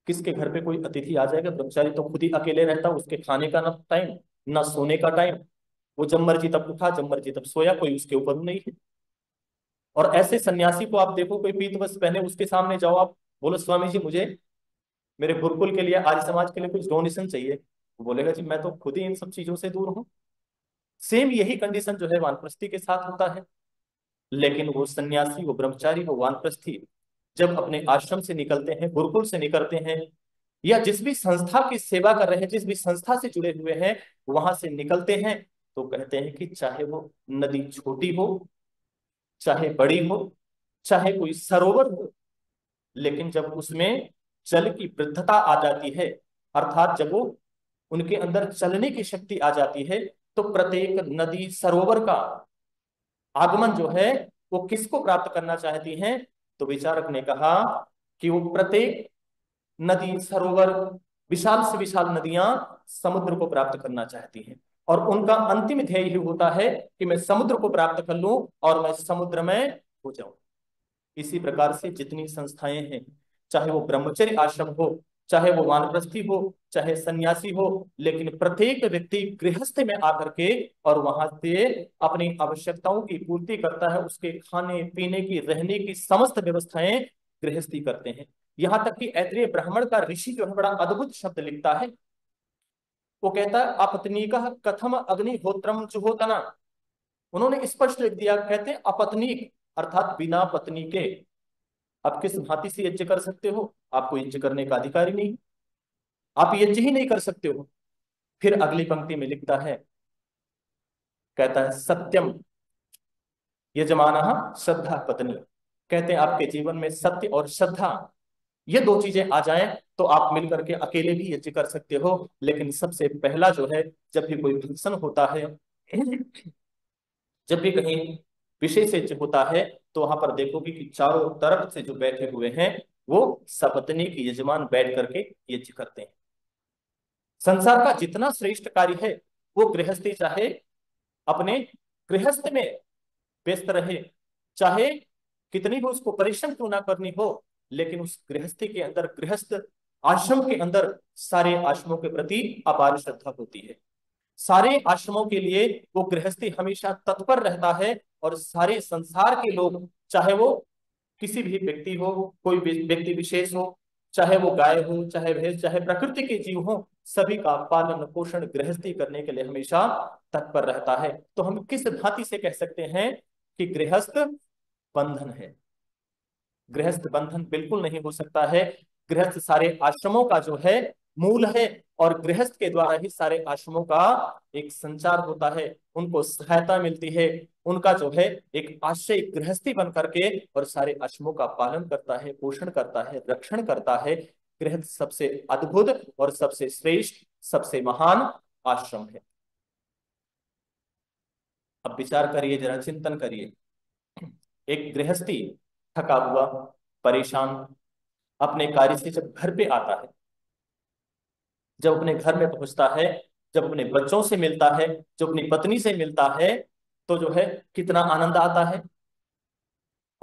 किसके घर पे कोई अतिथि आ जाएगा, ब्रह्मचारी तो खुद ही अकेले रहता, उसके खाने का ना टाइम, ना सोने का टाइम, वो जब मर्जी तब उठा, जब मर्जी तब सोया, कोई उसके ऊपर नहीं है। और ऐसे सन्यासी को आप देखो, कोई पीत वस्त्र पहने उसके सामने जाओ, आप बोलो स्वामी जी मुझे मेरे गुरुकुल के लिए, आर्य समाज के लिए कुछ डोनेशन चाहिए, वो बोलेगा जी मैं तो खुद ही इन सब चीजों से दूर हूँ। सेम यही कंडीशन जो है वानप्रस्थी के साथ होता है। लेकिन वो सन्यासी, वो ब्रह्मचारी, वो वानप्रस्थी जब अपने आश्रम से निकलते हैं, गुरुकुल से निकलते हैं, या जिस भी संस्था की सेवा कर रहे हैं, जिस भी संस्था से जुड़े हुए हैं, वहां से निकलते हैं, तो कहते हैं कि चाहे वो नदी छोटी हो, चाहे बड़ी हो, चाहे कोई सरोवर हो, लेकिन जब उसमें जल की वृद्धता आ जाती है, अर्थात जब वो उनके अंदर चलने की शक्ति आ जाती है, तो प्रत्येक नदी सरोवर का आगमन जो है वो किसको प्राप्त करना चाहती हैं। तो विचारक ने कहा कि वो प्रत्येक नदी सरोवर, विशाल से विशाल नदियां समुद्र को प्राप्त करना चाहती हैं, और उनका अंतिम ध्येय ही होता है कि मैं समुद्र को प्राप्त कर लूं और मैं समुद्र में हो जाऊं। इसी प्रकार से जितनी संस्थाएं हैं, चाहे वो ब्रह्मचर्य आश्रम हो, चाहे वो वानप्रस्थी हो, चाहे सन्यासी हो, लेकिन प्रत्येक व्यक्ति गृहस्थ में आकर के और वहां से अपनी आवश्यकताओं की पूर्ति करता है, उसके खाने पीने की, रहने की समस्त व्यवस्थाएं गृहस्थी करते हैं। यहां तक कि ऐत्रेय ब्राह्मण का ऋषि जो है बड़ा अद्भुत शब्द लिखता है। वो कहता है अपत्नीक कथम अग्निहोत्रम जुहोतना। उन्होंने स्पष्ट लिख दिया, कहते हैं अपत्नीक अर्थात बिना पत्नी के आप किस भांति से यज्ञ कर सकते हो, आपको यज्ञ करने का अधिकार ही नहीं, आप यज्ञ ही नहीं कर सकते हो। फिर अगली पंक्ति में लिखता है, कहता है सत्यम यजमानः श्रद्धा पत्नी। कहते हैं आपके जीवन में सत्य और श्रद्धा, ये दो चीजें आ जाएं तो आप मिलकर के अकेले भी यज्ञ कर सकते हो। लेकिन सबसे पहला जो है, जब भी कोई फंक्शन होता है, जब भी कहीं विशेष यज्ञ होता है, तो वहां पर देखोगे कि चारों तरफ से जो बैठे हुए हैं वो सपत्नी के यजमान बैठ करके यज्ञ करते हैं। संसार का जितना श्रेष्ठ कार्य है वो गृहस्थी चाहे अपने गृहस्थ में व्यस्त रहे, चाहे कितनी भी उसको परिश्रम क्यों ना करनी हो, लेकिन उस गृहस्थी के अंदर, गृहस्थ आश्रम के अंदर सारे आश्रमों के प्रति अपार श्रद्धा होती है। सारे आश्रमों के लिए वो गृहस्थी हमेशा तत्पर रहता है। और सारे संसार के लोग, चाहे वो किसी भी व्यक्ति हो, कोई व्यक्ति विशेष हो, चाहे वो गाय हो, चाहे भैंस, चाहे प्रकृति के जीव हो, सभी का पालन पोषण गृहस्थी करने के लिए हमेशा तत्पर रहता है। तो हम किस भांति से कह सकते हैं कि गृहस्थ बंधन है? गृहस्थ बंधन बिल्कुल नहीं हो सकता है। गृहस्थ सारे आश्रमों का जो है मूल है, और गृहस्थ के द्वारा ही सारे आश्रमों का एक संचार होता है, उनको सहायता मिलती है, उनका जो है एक आश्रय गृहस्थी बन करके और सारे आश्रमों का पालन करता है, पोषण करता है, रक्षण करता है। गृहस्थ सबसे अद्भुत और सबसे श्रेष्ठ, सबसे महान आश्रम है। अब विचार करिए, जरा चिंतन करिए। एक गृहस्थी थका हुआ, परेशान, अपने कार्य से जब घर पे आता है, जब अपने घर में पहुंचता है, जब अपने बच्चों से मिलता है, जब अपनी पत्नी से मिलता है, तो जो है कितना आनंद आता है।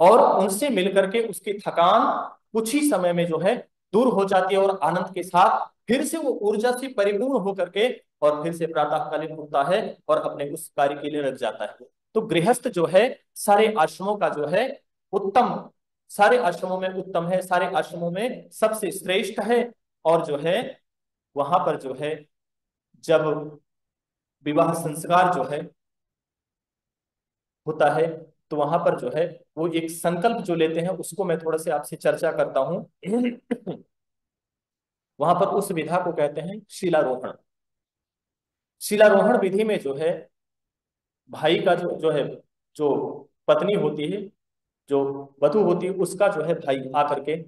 और उनसे मिलकर के उसकी थकान कुछ ही समय में जो है दूर हो जाती है, और आनंद के साथ फिर से वो ऊर्जा से परिपूर्ण होकर के और फिर से प्रातःकालीन उठता है और अपने उस कार्य के लिए लग जाता है। तो गृहस्थ जो है सारे आश्रमों का जो है उत्तम, सारे आश्रमों में उत्तम है, सारे आश्रमों में सबसे श्रेष्ठ है। और जो है वहां पर जो है जब विवाह संस्कार जो है होता है, तो वहां पर जो है वो एक संकल्प जो लेते हैं, उसको मैं थोड़ा से आपसे चर्चा करता हूं। वहां पर उस विधा को कहते हैं शिलारोहण। शिलारोहण विधि में जो है भाई का जो है, जो पत्नी होती है, जो वधू होती है, उसका जो है भाई आकर के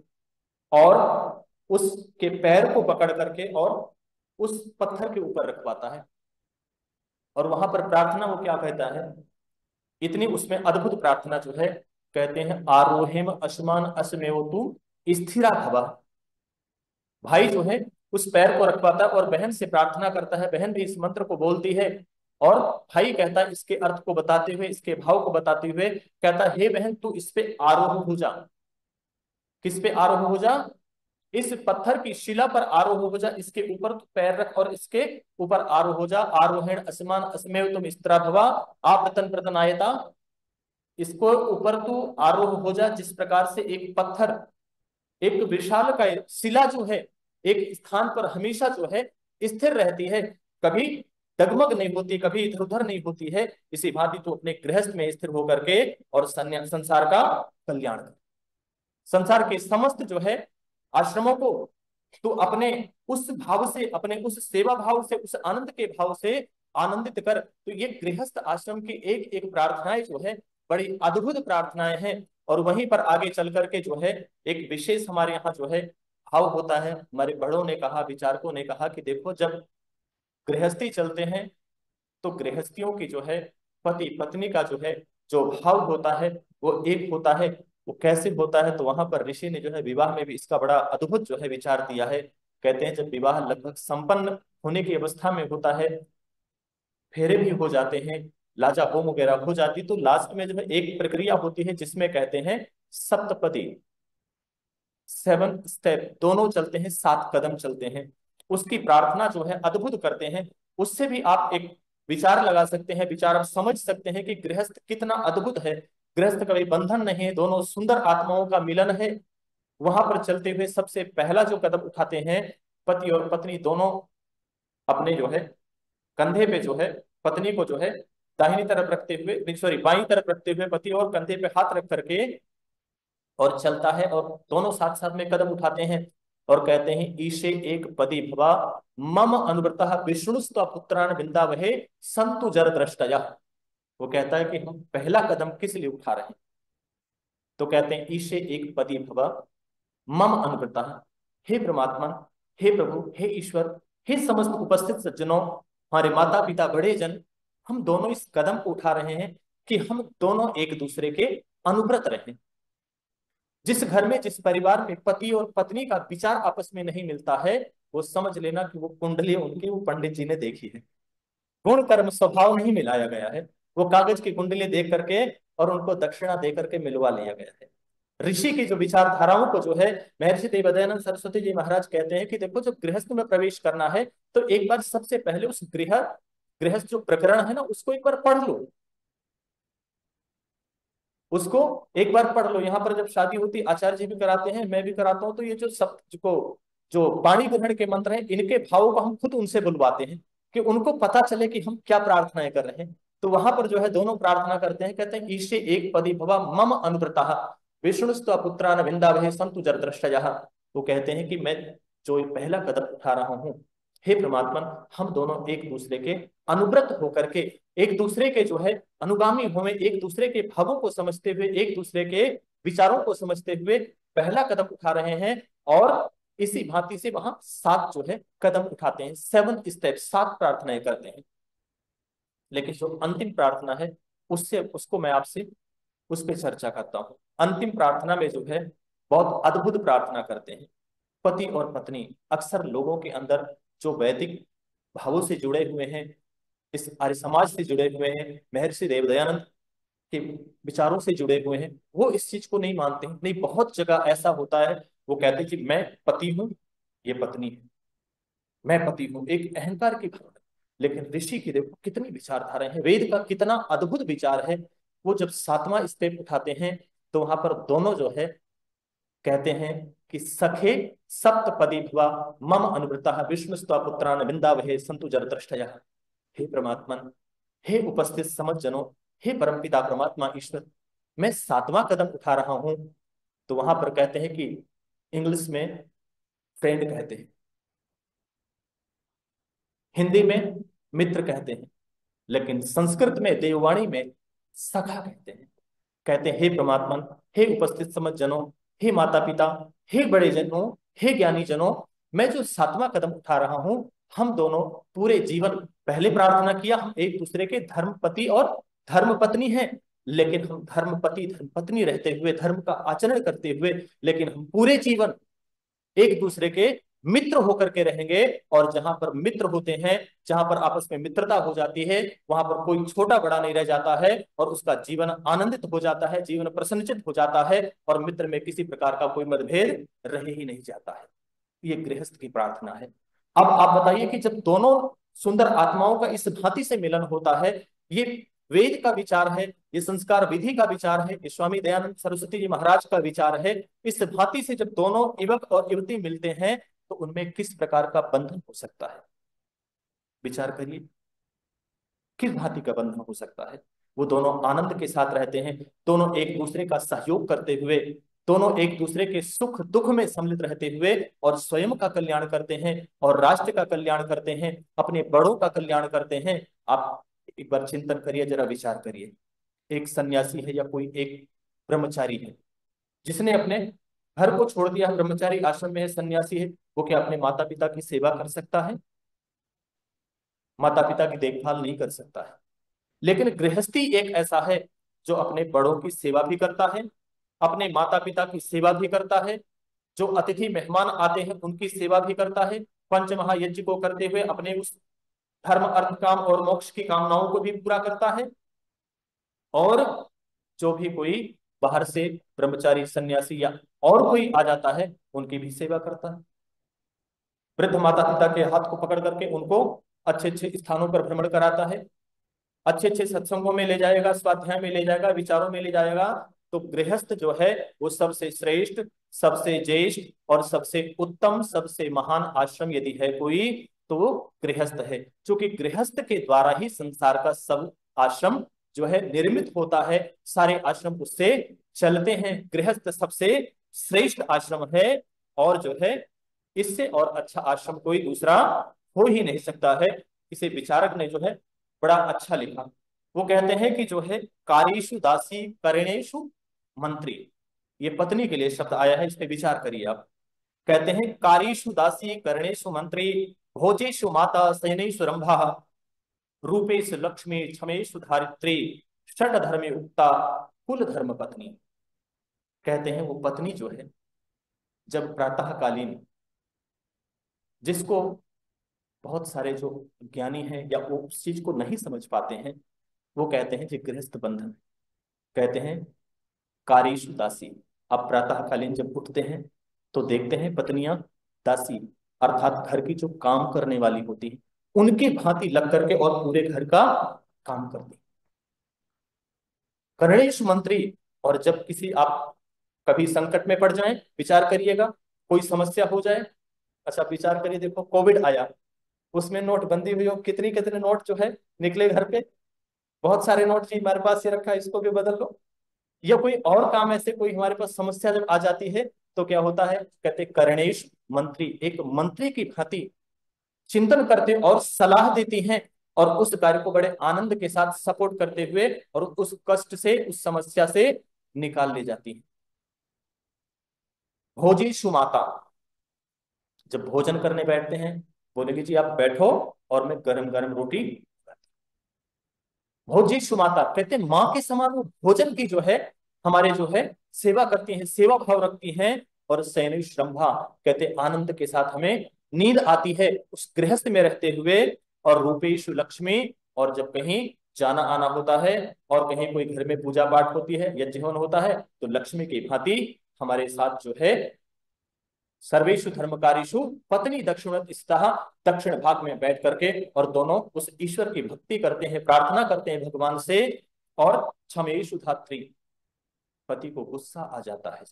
और उसके पैर को पकड़ करके और उस पत्थर के ऊपर रखवाता है। और वहां पर प्रार्थना वो क्या कहता है, इतनी उसमें अद्भुत प्रार्थना जो है, कहते हैं आरोहेम अश्मान अश्मेव तू स्थिरा भवा। भाई जो है उस पैर को रखवाता है और बहन से प्रार्थना करता है, बहन भी इस मंत्र को बोलती है। और भाई कहता है, इसके अर्थ को बताते हुए, इसके भाव को बताते हुए कहता है, हे बहन तू इस पे आरोह हो जा। किस पे आरोह हो जा? इस पत्थर की शिला पर आरोह हो जा, इसके ऊपर तू पैर रख और इसके ऊपर आरोह हो जा। आरोहण असमान अस्मेव तुम स्त्रा भवा आपतन प्रतन आयता। इसको ऊपर तू आरोह हो जा, जिस प्रकार से एक पत्थर, एक विशाल का शिला जो है एक स्थान पर हमेशा जो है स्थिर रहती है, कभी डगमग नहीं होती, कभी इधर उधर नहीं होती है। इसी भांति तू अपने गृहस्थ में स्थिर होकर के और संसार का कल्याण कर। संसार के समस्त जो है आश्रमों को तो अपने उस भाव से, अपने उस सेवा भाव से, उस आनंद के भाव से आनंदित कर। तो ये गृहस्थ आश्रम की एक एक प्रार्थनाएं जो है बड़ी अद्भुत प्रार्थनाएं हैं। और वहीं पर आगे चल करके जो है एक विशेष हमारे यहाँ जो है भाव होता है। हमारे बड़ों ने कहा, विचारकों ने कहा कि देखो, जब गृहस्थी चलते हैं तो गृहस्थियों की जो है पति पत्नी का जो है जो भाव होता है वो एक होता है। वो कैसे होता है? तो वहां पर ऋषि ने जो है विवाह में भी इसका बड़ा अद्भुत जो है विचार दिया है। कहते हैं जब विवाह लगभग संपन्न होने की अवस्था में होता है, फेरे भी हो जाते हैं, लाजा होम वगैरह हो जाती, तो लास्ट में जो है एक प्रक्रिया होती है जिसमें कहते हैं सप्तपदी, 7 स्टेप, दोनों चलते हैं, 7 कदम चलते हैं। उसकी प्रार्थना जो है अद्भुत करते हैं। उससे भी आप एक विचार लगा सकते हैं, विचार आप समझ सकते हैं कि गृहस्थ कितना अद्भुत है। गृहस्थ कभी बंधन नहीं है, दोनों सुंदर आत्माओं का मिलन है। वहां पर चलते हुए सबसे पहला जो कदम उठाते हैं, पति और पत्नी दोनों अपने जो है कंधे पे जो है पत्नी को जो है दाहिनी तरफ रखते हुए, सॉरी बाईं तरफ रखते हुए पति, और कंधे पे हाथ रख करके और चलता है, और दोनों साथ साथ में कदम उठाते हैं और कहते हैं ईशे एक पदी भवा मम अनुव्रतः विष्णुस्त्व पुत्रान विंदावहे संतु जर द्रष्टया। वो कहता है कि हम पहला कदम किस लिए उठा रहे हैं। तो कहते हैं ईशे एक पदी भव मम अनुव्रता। हे परमात्मा, हे प्रभु, हे ईश्वर, हे समस्त उपस्थित सज्जनों, हमारे माता पिता बड़े जन, हम दोनों इस कदम को उठा रहे हैं कि हम दोनों एक दूसरे के अनुव्रत रहें। जिस घर में, जिस परिवार में पति और पत्नी का विचार आपस में नहीं मिलता है, वो समझ लेना कि वो कुंडली उनकी वो पंडित जी ने देखी है। गुण कर्म स्वभाव नहीं मिलाया गया है, वो कागज की कुंडली देख करके और उनको दक्षिणा दे करके मिलवा लिया गया है। ऋषि की जो विचारधाराओं को जो है, महर्षि देवदयानंद सरस्वती जी महाराज कहते हैं कि देखो, जब गृहस्थ में प्रवेश करना है तो एक बार सबसे पहले उस गृहस्थ जो प्रकरण है ना, उसको एक बार पढ़ लो, उसको एक बार पढ़ लो। यहाँ पर जब शादी होती, आचार्य जी भी कराते हैं, मैं भी कराता हूँ, तो ये जो सब को जो वाणी ग्रहण के मंत्र हैं, इनके भावों को हम खुद उनसे बुलवाते हैं कि उनको पता चले कि हम क्या प्रार्थनाएं कर रहे हैं। तो वहां पर जो है दोनों प्रार्थना करते हैं, कहते हैं ईशे एक पदी भवा मम अनुव्रता विष्णुस्त्व पुत्रान विंदावहे संतु जर दृष्टयः। वो कहते हैं कि मैं जो ये पहला कदम उठा रहा हूँ, हे परमात्मा, हम दोनों एक दूसरे के अनुव्रत होकर के, एक दूसरे के जो है अनुगामी हुए, एक दूसरे के भावों को समझते हुए, एक दूसरे के विचारों को समझते हुए पहला कदम उठा रहे हैं। और इसी भांति से वहां 7 जो है कदम उठाते हैं, 7 स्टेप, 7 प्रार्थनाएं करते हैं। लेकिन जो अंतिम प्रार्थना है, उससे उसको मैं आपसे उस पर चर्चा करता हूँ। अंतिम प्रार्थना में जो है बहुत अद्भुत प्रार्थना करते हैं पति और पत्नी। अक्सर लोगों के अंदर जो वैदिक भावों से जुड़े हुए हैं, इस आर्य समाज से जुड़े हुए हैं, महर्षि देवदयानंद के विचारों से जुड़े हुए हैं, वो इस चीज को नहीं मानते हैं। नहीं, बहुत जगह ऐसा होता है, वो कहते हैं कि मैं पति हूं, ये पत्नी है, मैं पति हूं, एक अहंकार की भावना। लेकिन ऋषि की देखो कितनी विचारधाराएं हैं, वेद का कितना अद्भुत विचार है। वो जब 7वां स्टेप उठाते हैं, तो वहां पर दोनों जो है कहते हैं कि सखे सप्तपदी भवा मम अनुवृता विष्णुस्त्वा पुत्रान विंदावहे संतु जर दृष्टयः। हे परमात्मा, हे उपस्थित समझ जनों, हे परमपिता परमात्मा ईश्वर, मैं 7वां कदम उठा रहा हूं। तो वहां पर कहते हैं कि इंग्लिश में फ्रेंड कहते हैं, हिंदी में मित्र कहते हैं, लेकिन संस्कृत में देववाणी में सखा कहते हैं। कहते हैं हे परमात्मा, हे उपस्थित समझ जनों, हे माता पिता, हे बड़े जनों, हे ज्ञानी जनों, मैं जो 7वां कदम उठा रहा हूं, हम दोनों पूरे जीवन, पहले प्रार्थना किया हम एक दूसरे के धर्म पति और धर्म पत्नी हैं, लेकिन हम धर्म पति धर्म पत्नी रहते हुए, धर्म का आचरण करते हुए, लेकिन हम पूरे जीवन एक दूसरे के मित्र होकर के रहेंगे। और जहां पर मित्र होते हैं, जहां पर आपस में मित्रता हो जाती है, वहां पर कोई छोटा बड़ा नहीं रह जाता है, और उसका जीवन आनंदित हो जाता है, जीवन प्रसन्नचित हो जाता है, और मित्र में किसी प्रकार का कोई मतभेद रह ही नहीं जाता है। ये गृहस्थ की प्रार्थना है। अब आप बताइए कि जब दोनों सुंदर आत्माओं का इस भांति से मिलन होता है, ये वेद का विचार है, ये संस्कार विधि का विचार है, ये स्वामी दयानंद सरस्वती जी महाराज का विचार है। इस भांति से जब दोनों युवक और युवती मिलते हैं, तो उनमें किस प्रकार का बंधन हो सकता है, विचार करिए, किस भांति का बंधन हो सकता है। वो दोनों आनंद के साथ रहते हैं, दोनों एक दूसरे का सहयोग करते हुए, दोनों एक दूसरे के सुख दुख में सम्मिलित रहते हुए, और स्वयं का कल्याण करते हैं, और राष्ट्र का कल्याण करते हैं, अपने बड़ों का कल्याण करते हैं। आप एक बार चिंतन करिए, जरा विचार करिए। एक सन्यासी है या कोई एक ब्रह्मचारी है, जिसने अपने घर को छोड़ दिया है, ब्रह्मचारी आश्रम में है, सन्यासी है, वो क्या अपने माता पिता की सेवा कर सकता है? माता पिता की देखभाल नहीं कर सकता है। लेकिन गृहस्थी एक ऐसा है जो अपने बड़ों की सेवा भी करता है, अपने माता पिता की सेवा भी करता है, जो अतिथि मेहमान आते हैं उनकी सेवा भी करता है, पंच महायज्ञ को करते हुए अपने उस धर्म अर्थ काम और मोक्ष की कामनाओं को भी पूरा करता है, और जो भी कोई बाहर से ब्रह्मचारी सन्यासी या और कोई आ जाता है, उनकी भी सेवा करता है। वृद्ध माता पिता के हाथ को पकड़ करके उनको अच्छे अच्छे स्थानों पर भ्रमण कराता है, अच्छे अच्छे सत्संगों में ले जाएगा, स्वाध्याय में ले जाएगा, विचारों में ले जाएगा। तो गृहस्थ जो है वो सबसे श्रेष्ठ, सबसे ज्येष्ठ और सबसे उत्तम, सबसे महान आश्रम यदि है कोई, तो वो गृहस्थ है। क्योंकि गृहस्थ के द्वारा ही संसार का सब आश्रम जो है निर्मित होता है, सारे आश्रम उससे चलते हैं। गृहस्थ सबसे श्रेष्ठ आश्रम है, और जो है इससे और अच्छा आश्रम कोई दूसरा हो ही नहीं सकता है। इसे विचारक ने जो है बड़ा अच्छा लिखा। वो कहते हैं कि जो है कार्येषु दासी करणेषु मंत्री, ये पत्नी के लिए शब्द आया है, इस पे विचार करिए आप। कहते हैं कार्येषु दासी करणेषु मंत्री, भोजेषु माता शयनेषु रंभा, रूपेषु लक्ष्मी क्षमेषु धारित्री, षड धर्मे उक्ता कुल धर्म पत्नी। कहते हैं वो पत्नी जो है जब प्रातःकालीन, जिसको बहुत सारे जो ज्ञानी हैं या वो उस चीज को नहीं समझ पाते हैं, वो कहते हैं कि गृहस्थ बंधन, कहते हैं कार्येषु दासी। अब प्रातःकालीन जब उठते हैं तो देखते हैं पत्नियां दासी अर्थात घर की जो काम करने वाली होती है उनके भांति लग करके और पूरे घर का काम करती। करणेश मंत्री, और जब किसी आप कभी संकट में पड़ जाएं, विचार करिएगा, कोई समस्या हो जाए। अच्छा विचार करिए, देखो कोविड आया, उसमें नोटबंदी हुई हो, कितने कितने नोट जो है निकले घर पे, बहुत सारे नोट जी हमारे पास ये रखा है, इसको भी बदल लो। या कोई और काम ऐसे, कोई हमारे पास समस्या जब आ जाती है तो क्या होता है, कहते करणेश मंत्री, एक मंत्री की भांति चिंतन करते और सलाह देती हैं और उस कार्य को बड़े आनंद के साथ सपोर्ट करते हुए और उस कष्ट से, उस समस्या से निकाल ले जाती है। भोजेषु माता, जब भोजन करने बैठते हैं बोलेगी जी आप बैठो और मैं गरम गरम रोटी। भोजेषु माता कहते हैं माँ के समान वो भोजन की जो है हमारे जो है सेवा करती हैं, सेवा भाव रखती हैं। और शयनेषु रंभा, कहते आनंद के साथ हमें नींद आती है उस गृहस्थ में रहते हुए। और रूपेषु लक्ष्मी, और जब कहीं जाना आना होता है और कहीं कोई घर में पूजा पाठ होती है, यज्ञ हवन होता है, तो लक्ष्मी की भांति हमारे साथ जो है सर्वेषु धर्मकारीषु पत्नी दक्षिण स्थितः, दक्षिण भाग में बैठ करके और दोनों उस ईश्वर की भक्ति करते हैं, प्रार्थना करते हैं भगवान से। और क्षमेषु धात्री, पति को गुस्सा आ जाता है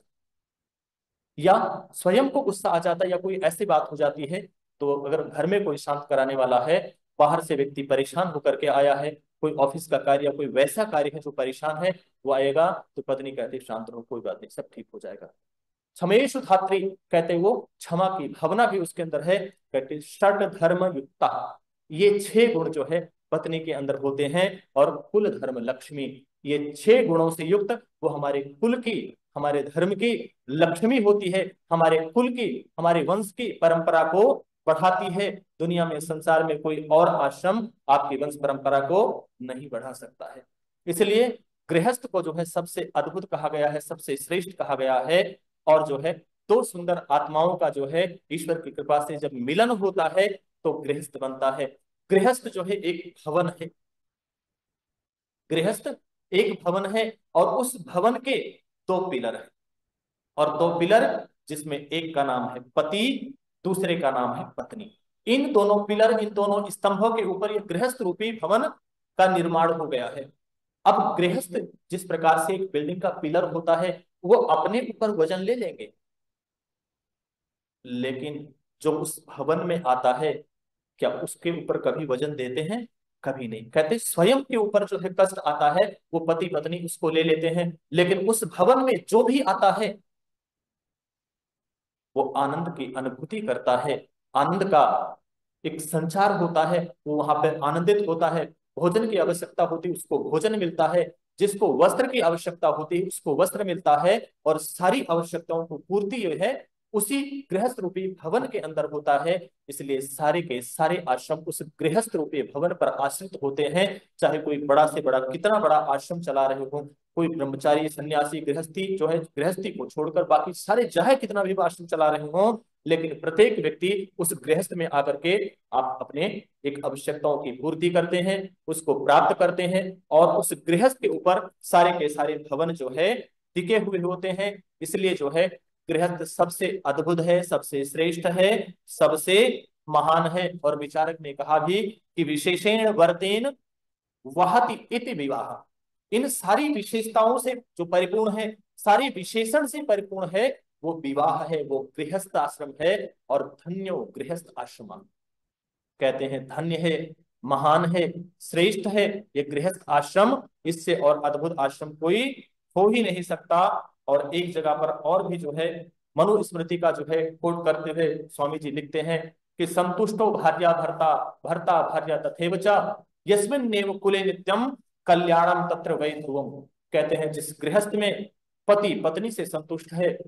या स्वयं को गुस्सा आ जाता है या कोई ऐसी बात हो जाती है, तो अगर घर में कोई शांत कराने वाला है, बाहर से व्यक्ति परेशान होकर के आया है, कोई ऑफिस का कार्य या कोई वैसा कार्य है जो परेशान है, वो आएगा तो पत्नी कहती शांत रहो, कोई बात नहीं, सब ठीक हो जाएगा। क्षमेषु धात्री, कहते वो क्षमा की भावना भी उसके अंदर है। कहते षड धर्म युक्ता, ये 6 गुण जो है पत्नी के अंदर होते हैं। और कुल धर्म लक्ष्मी, ये 6 गुणों से युक्त वो हमारे कुल की, हमारे धर्म की लक्ष्मी होती है, हमारे कुल की, हमारे वंश की परंपरा को बढ़ाती है। दुनिया में, संसार में कोई और आश्रम आपकी वंश परंपरा को नहीं बढ़ा सकता है। इसलिए गृहस्थ को जो है सबसे अद्भुत कहा गया है, सबसे श्रेष्ठ कहा गया है। और जो है 2 सुंदर आत्माओं का जो है ईश्वर की कृपा से जब मिलन होता है तो गृहस्थ बनता है। गृहस्थ जो है एक भवन है, गृहस्थ एक भवन है और उस भवन के 2 पिलर है। और 2 पिलर, जिसमें एक का नाम है पति, दूसरे का नाम है पत्नी। इन दोनों पिलर, इन दोनों स्तंभों के ऊपर ये गृहस्थ रूपी भवन का निर्माण हो गया है। अब गृहस्थ जिस प्रकार से एक बिल्डिंग का पिलर होता है वो अपने ऊपर वजन ले लेंगे, लेकिन जो उस भवन में आता है क्या उसके ऊपर कभी वजन देते हैं? कभी नहीं। कहते स्वयं के ऊपर जो है कष्ट आता है वो पति पत्नी उसको ले लेते हैं, लेकिन उस भवन में जो भी आता है वो आनंद की अनुभूति करता है, आनंद का एक संचार होता है, वो वहां पर आनंदित होता है। भोजन की आवश्यकता होती है उसको भोजन मिलता है, जिसको वस्त्र की आवश्यकता होती है उसको वस्त्र मिलता है। और सारी आवश्यकताओं को पूर्ति जो है उसी गृहस्थ रूपी भवन के अंदर होता है। इसलिए सारे के सारे आश्रम उस गृहस्थ रूपी भवन पर आश्रित होते हैं। चाहे कोई बड़ा से बड़ा कितना बड़ा आश्रम चला रहे हो, कोई ब्रह्मचारी सन्यासी गृहस्थी जो है गृहस्थी को छोड़कर बाकी सारे चाहे कितना भी आश्रम चला रहे हो, लेकिन प्रत्येक व्यक्ति उस गृहस्थ में आकर के आप अपने एक आवश्यकताओं की पूर्ति करते हैं, उसको प्राप्त करते हैं। और उस गृहस्थ के ऊपर सारे के सारे भवन जो है टिके हुए होते हैं। इसलिए जो है गृहस्थ सबसे अद्भुत है, सबसे श्रेष्ठ है, सबसे महान है। और विचारक ने कहा भी कि विशेषण वर्तेन वहति इति विवाह, इन सारी विशेषताओं से जो परिपूर्ण है, सारी विशेषण से परिपूर्ण है, वो विवाह है, वो गृहस्थ आश्रम है। और धन्यो गृहस्थ आश्रम, कहते हैं धन्य है, महान है, श्रेष्ठ है ये गृहस्थ आश्रम, इससे और अद्भुत आश्रम कोई हो ही नहीं सकता। और एक जगह पर और भी जो है मनुस्मृति का जो है कोट करते हुए स्वामी जी लिखते हैं कि संतुष्टो भार्या भर्ता, भर्ता भार्या तथैव च, यस्मिन्नेव कुले नित्यम कल्याणम तत्र वै ध्रुवम। कहते हैं जिस गृहस्थ में पति पत्नी से संतुष्ट है,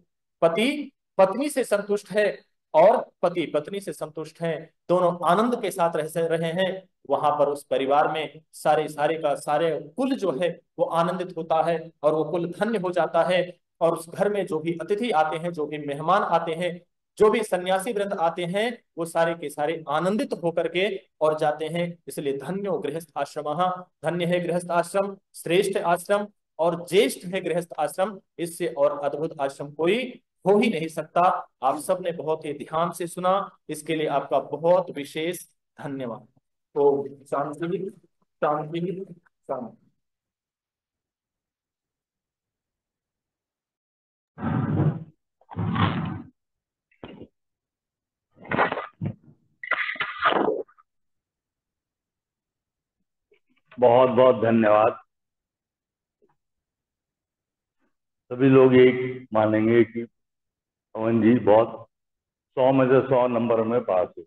पति पत्नी से संतुष्ट है और पति पत्नी से संतुष्ट है, दोनों आनंद के साथ रह रहे हैं, वहां पर उस परिवार में सारे सारे का सारे कुल जो है वो आनंदित होता है और वो कुल धन्य हो जाता है। और उस घर में जो भी अतिथि आते हैं, जो भी मेहमान आते हैं, जो भी सन्यासी वृंद आते हैं, वो सारे के सारे आनंदित होकर के और जाते हैं। इसलिए धन्यो गृहस्थ आश्रम, धन्य है गृहस्थ आश्रम, श्रेष्ठ आश्रम और ज्येष्ठ है गृहस्थ आश्रम। इससे और अद्भुत आश्रम कोई हो ही नहीं सकता। आप सबने बहुत ही ध्यान से सुना, इसके लिए आपका बहुत विशेष धन्यवाद। तो शांति शांति शांति। बहुत बहुत धन्यवाद। सभी लोग एक मानेंगे कि पवन जी बहुत 100 में से 100 नंबर में पास हुए।